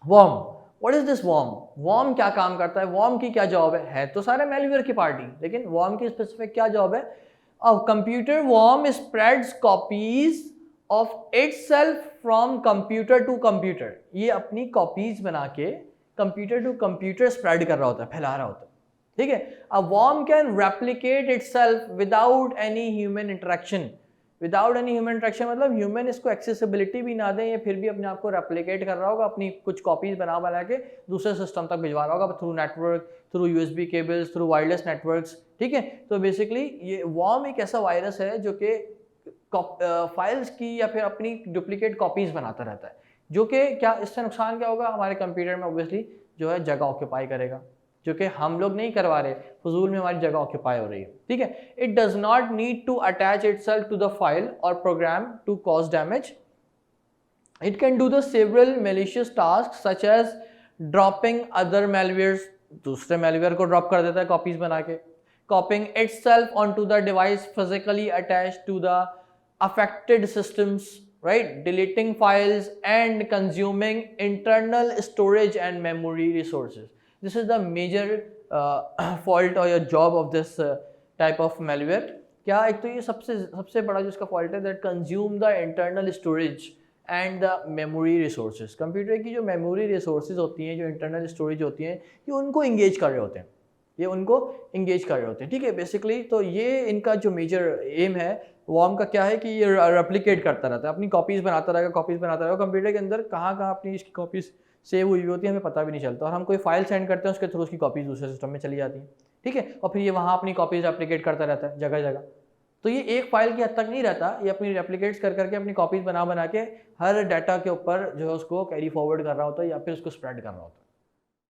Warm, what is this worm? Worm क्या काम करता है? वॉर्म की क्या जॉब है तो सारे मेलवेयर की पार्टी, लेकिन वॉर्म की स्पेसिफिक क्या जॉब है? A computer worm spreads copies of itself from computer to computer. ये अपनी कॉपीज बना के कंप्यूटर टू कंप्यूटर स्प्रेड कर रहा होता है, फैला रहा होता है, ठीक है। A worm can replicate itself without any human interaction. Without any human interaction मतलब ह्यूमन इसको एक्सेसिबिलिटी भी ना दें, ये फिर भी अपने आप को रेप्लिकेट कर रहा होगा, अपनी कुछ कॉपीज बना बना के दूसरे सिस्टम तक भिजवा रहा होगा through network, through USB cables, through wireless networks, ठीक है। तो बेसिकली ये वॉर्म एक ऐसा वायरस है जो कि फाइल्स की या फिर अपनी डुप्लीकेट कॉपीज बनाता रहता है, जो कि क्या इससे नुकसान क्या होगा हमारे कंप्यूटर में? ऑब्वियसली जो है जगह ऑक्यूपाई करेगा, जो कि हम लोग नहीं करवा रहे, फजूल में हमारी जगह ऑक्यूपाई हो रही है, ठीक है। It does not need to attach itself to the file or program to cause damage. It can do the several malicious tasks such as dropping other malwares, दूसरे malware को ड्रॉप कर देता है कॉपीज बना के, copying itself onto the device physically attached to the affected systems, right, deleting files and consuming internal storage and memory resources. This is the major fault or your job of this type of malware. क्या एक तो ये सबसे सबसे बड़ा जो इसका fault है, that consume the internal storage and the memory resources. Computer की जो मेमोरी रिसोर्सेज होती हैं, जो इंटरनल स्टोरेज होती हैं, ये उनको इंगेज कर रहे होते हैं, ये उनको इंगेज कर रहे होते हैं, ठीक है। बेसिकली तो ये इनका जो मेजर एम है वॉर्म का क्या है कि ये रेप्लिकेट करता रहता है, अपनी कॉपीज़ बनाता रहेगा, कॉपीज़ बनाता रहेगा। कंप्यूटर के अंदर कहाँ कहाँ अपनी इसकी कॉपीज़ सेव हुई होती है हमें पता भी नहीं चलता, और हम कोई फाइल सेंड करते हैं उसके थ्रू उसकी कॉपीज़ दूसरे सिस्टम में चली जाती हैं, ठीक है। और फिर ये वहाँ अपनी कॉपीज़ रेप्लिकेट करता रहता है जगह जगह। तो ये एक फाइल की हद तक नहीं रहता, ये अपनी रेप्लिकेट्स कर करके अपनी कॉपीज़ बना बना के हर डाटा के ऊपर जो है उसको कैरी फॉरवर्ड कर रहा होता है या फिर उसको स्प्रेड कर रहा होता है।